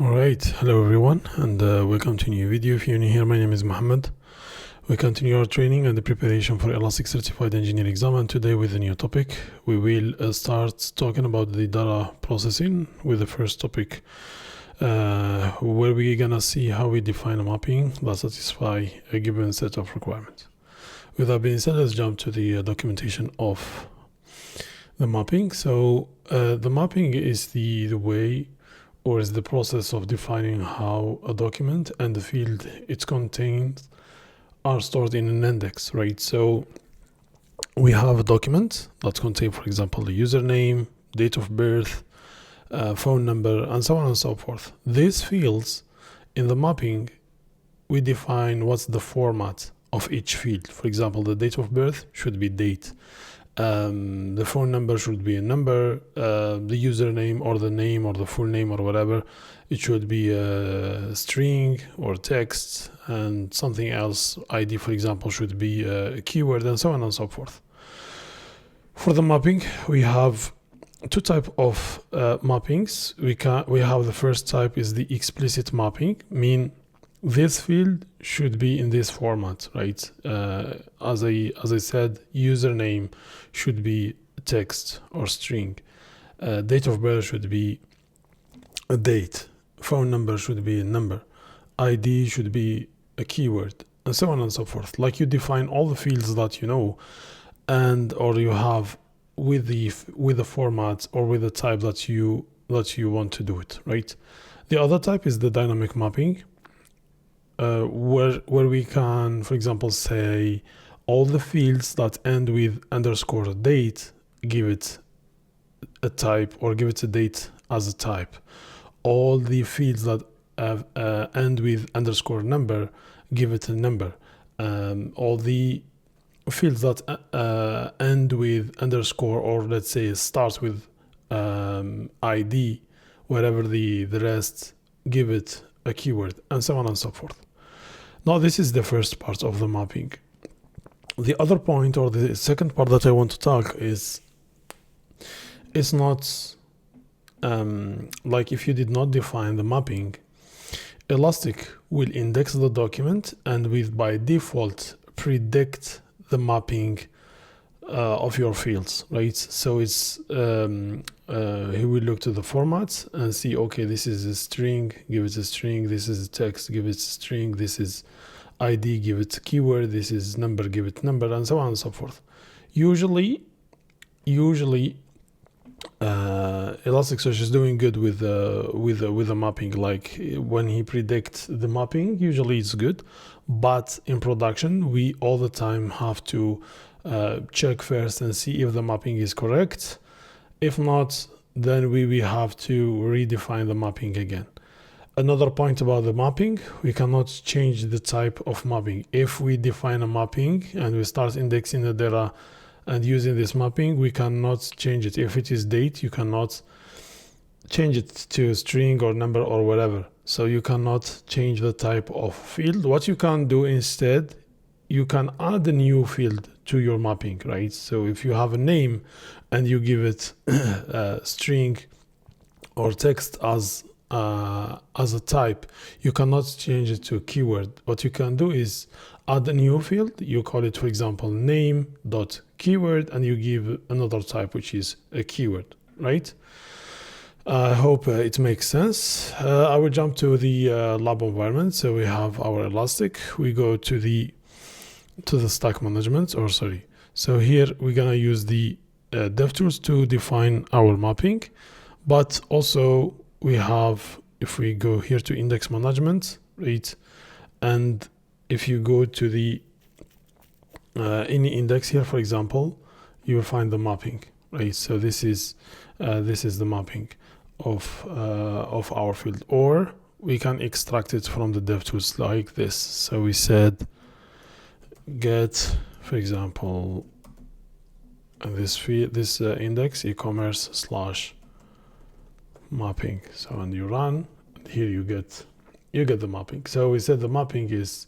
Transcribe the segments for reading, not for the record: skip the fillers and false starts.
Alright, hello everyone, and welcome to a new video. If you're new here, my name is Mohammed. We continue our training and the preparation for Elastic Certified Engineer exam, and today with a new topic. We will start talking about the data processing with the first topic, where we're gonna see how we define a mapping that satisfy a given set of requirements. With that being said, let's jump to the documentation of the mapping. So the mapping is the way, or is the process of defining how a document and the field it contains are stored in an index, right? So we have a document that contains, for example, the username, date of birth, phone number, and so on and so forth. These fields in the mapping, we define what's the format of each field. For example, the date of birth should be date. The phone number should be a number, the username or the name or the full name or whatever, it should be a string or text, and something else, ID for example, should be a keyword, and so on and so forth. For the mapping, we have two types of mappings. We have the first type is the explicit mapping, mean this field should be in this format, right? As I said, username should be text or string. Date of birth should be a date. Phone number should be a number. ID should be a keyword, and so on and so forth. Like you define all the fields that you know, and or you have with the format or with the type that you want to do it, right? The other type is the dynamic mapping. Where we can, for example, say all the fields that end with underscore date, give it a type or give it a date as a type. All the fields that end with underscore number, give it a number. All the fields that end with underscore, or let's say start with ID, whatever the rest, give it a keyword, and so on and so forth. Now this is the first part of the mapping. The other point, or the second part that I want to talk is, it's not like if you did not define the mapping, Elastic will index the document and will by default predict the mapping of your fields, right? So it's he will look to the formats and see, okay, this is a string, give it a string, this is a text, give it a string, this is ID, give it a keyword, this is number, give it number, and so on and so forth. Usually Elasticsearch is doing good with the mapping. Like when he predicts the mapping, usually it's good, but in production we all the time have to check first and see if the mapping is correct. If not, then we have to redefine the mapping again. Another point about the mapping, we cannot change the type of mapping. If we define a mapping and we start indexing the data and using this mapping, we cannot change it. If it is date, you cannot change it to string or number or whatever. So you cannot change the type of field. What you can do instead, you can add a new field to your mapping, right? So if you have a name and you give it a string or text as a type, you cannot change it to a keyword. What you can do is add a new field. You call it, for example, name.keyword, and you give another type, which is a keyword, right? I hope it makes sense. I will jump to the lab environment. So we have our Elastic. We go to the stack management, or sorry. So here we're gonna use the DevTools to define our mapping, but also we have, if we go here to index management, right, and if you go to the any index here, for example, you will find the mapping, right? So this is the mapping of our field, or we can extract it from the DevTools like this. So we said get, for example, this field, this index e-commerce / mapping. So when you run, here you get the mapping. So we said the mapping is,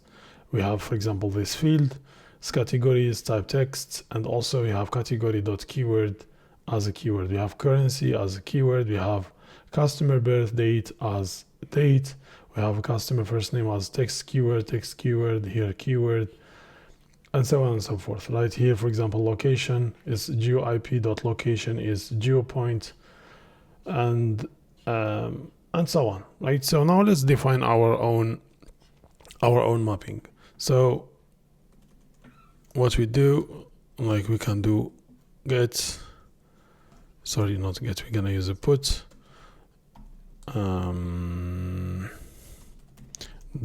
we have, for example, this field, its category is type text, and also we have category.keyword as a keyword. We have currency as a keyword. We have customer birth date as date. We have a customer first name as text keyword, here keyword, and so on and so forth. Right here, for example, location is geoIP.location is geopoint, and so on. Right. So now let's define our own mapping. So what we do, like we can do get, sorry, not get, we're gonna use a put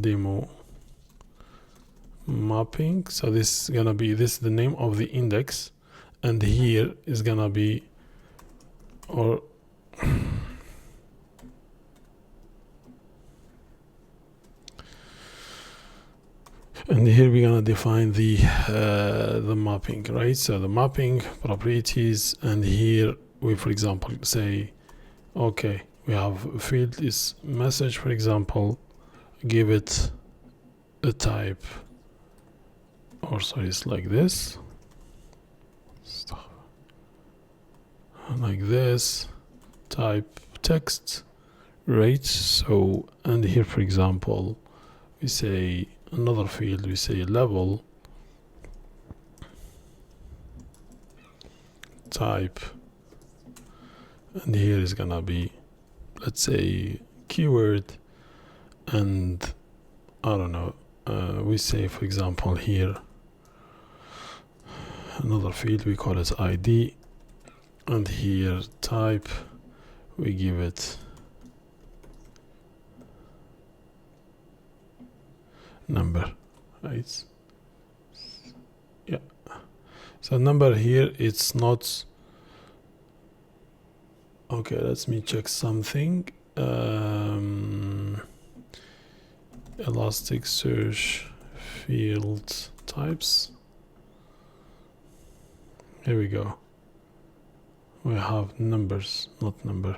demo mapping. So this is gonna be, this is the name of the index, and here is gonna be, or and here we're gonna define the mapping, right? So the mapping properties, and here we, for example, say, okay, we have a field is message, for example, give it a type, or sorry, it's like this, like this, type text, right? So, and here, for example, we say another field, we say level, type, and here is gonna be, let's say, keyword, and I don't know, we say, for example, here another field, we call it ID, and here type, we give it number, right? Yeah, so number here, it's not okay. Let me check something. Elasticsearch field types, here we go, we have numbers, not number,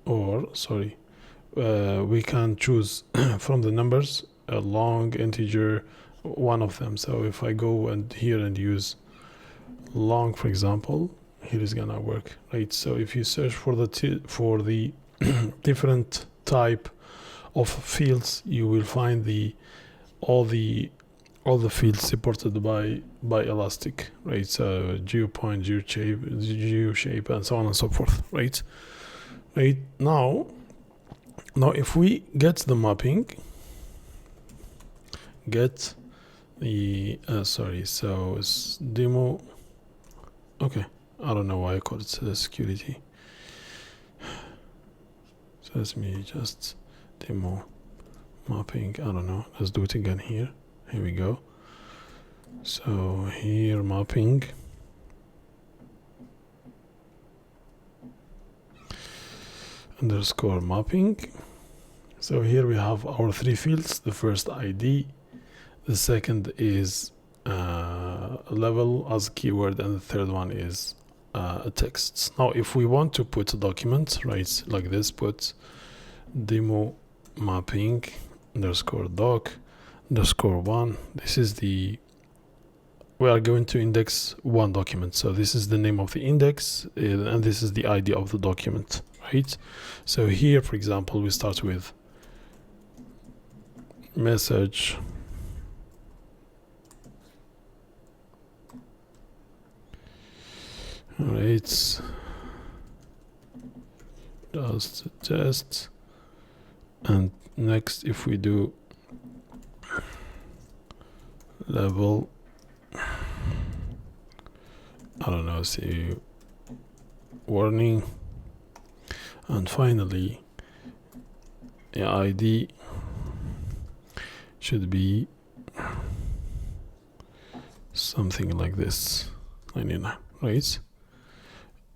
or sorry, we can choose from the numbers a long integer, one of them. So if I go and here and use long, for example, here is gonna work, right? So if you search for the different type of fields, you will find all the fields supported by Elastic, right? So geopoint, geoshape, and so on and so forth, right? Now if we get the mapping, get the sorry, so it's demo, okay, I don't know why I call it security, so let me just demo mapping, I don't know, let's do it again. Here we go. So here mapping, underscore mapping. So here we have our three fields. The first ID, the second is level as keyword, and the third one is a text. Now if we want to put a document, right, like this, put demo mapping underscore doc underscore one, this is the, we are going to index one document, so this is the name of the index, and this is the ID of the document, right? So here, for example, we start with message right, just test, and next if we do level, I don't know, say warning, and finally the ID should be something like this, 99, right?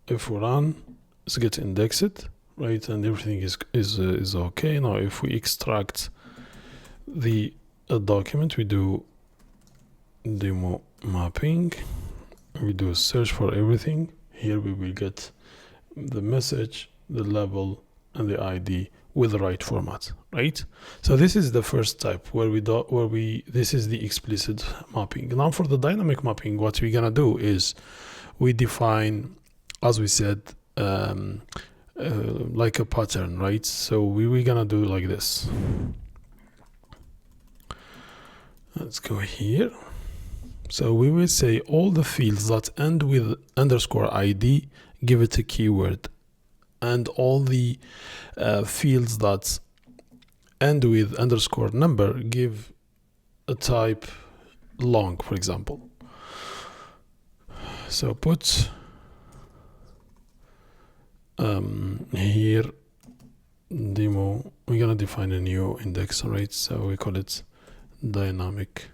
If we run, let's get indexed, right, and everything is okay. Now if we extract the document, we do demo mapping, we do search for everything. Here we will get the message, the level, and the ID with the right format, right? So this is the first type where this is the explicit mapping. Now for the dynamic mapping, what we're gonna do is we define, as we said, like a pattern, right? So we're gonna do like this. Let's go here. So we will say all the fields that end with underscore ID, give it a keyword, and all the fields that end with underscore number, give a type long, for example. So put here demo, we're gonna define a new index, right? So we call it dynamic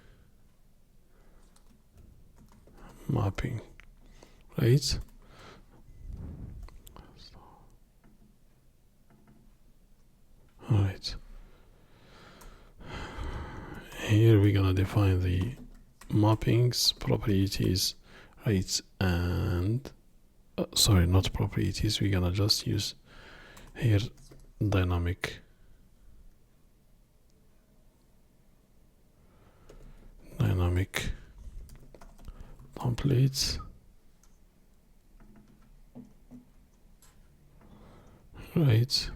mapping, right? All right, here we're gonna define the mappings properties, right? And sorry, not properties, we're gonna just use here dynamic templates, right?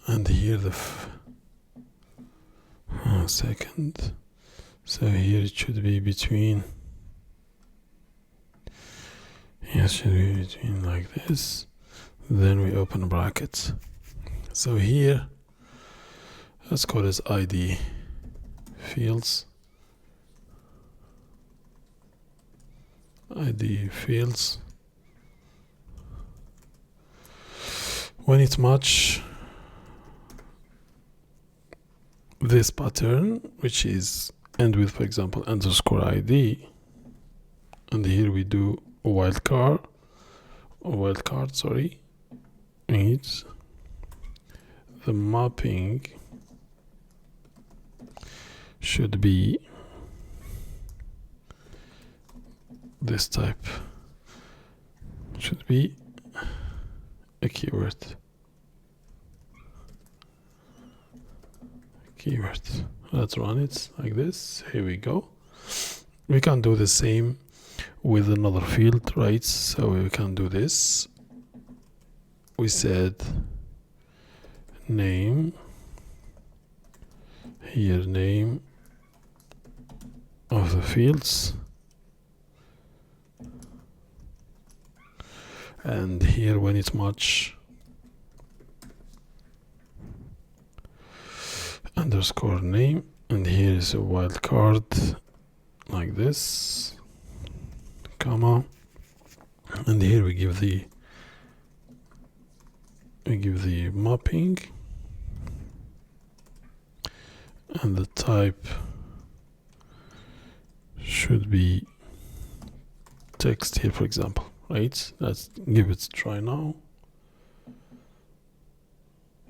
And here the second, so here it should be between, here it should be between like this, then we open brackets. So here let's call this ID fields, when it match this pattern, which is end with, for example, underscore ID, and here we do a wildcard, sorry, means the mapping should be this type, should be a keyword. Let's run it like this. Here we go. We can do the same with another field, right? So we can do this. We said name, here name of the fields, and here when it's match underscore name, and here is a wildcard like this, comma, and here we give the mapping, and the type should be text here, for example, right? Let's give it a try now.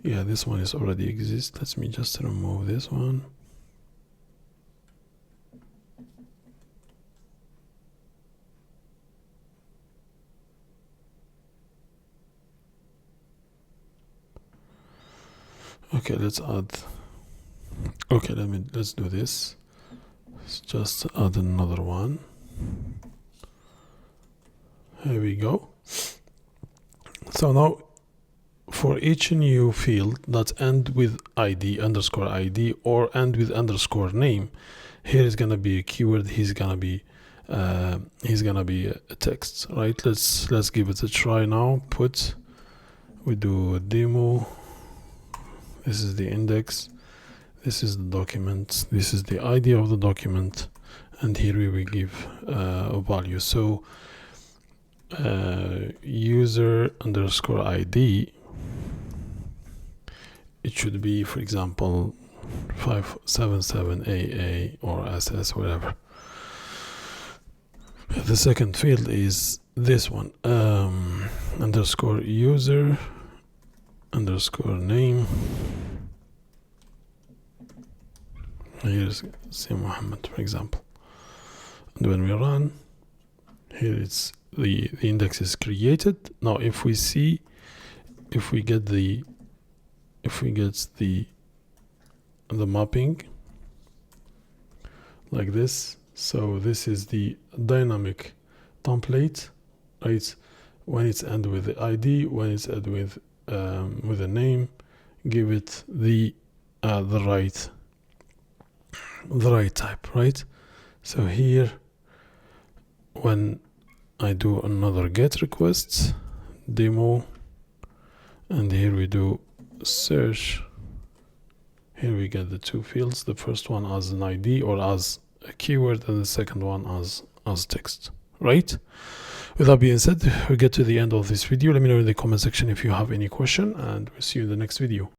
Yeah, this one is already exist. Let me just remove this one. Okay, let's add. Okay, let's do this. Let's just add another one. Here we go. So now, for each new field that end with ID, underscore ID, or end with underscore name, here is gonna be a keyword. He's gonna be a text, right? Let's give it a try now. We do a demo. This is the index. This is the document. This is the ID of the document, and here we will give a value. So user underscore ID, it should be, for example, 577AA or SS, whatever. The second field is this one, underscore user underscore name. Here's say Muhammad, for example, and when we run, here it's the index is created. Now if we get the mapping like this, so this is the dynamic template, right? when it's end with the ID, when it's end with a name, give it the right type, right? So here, when I do another get requests demo, and here we do search, here we get the two fields, the first one as an ID or as a keyword, and the second one as text, right? With that being said, we get to the end of this video. Let me know in the comment section if you have any question, and we'll see you in the next video.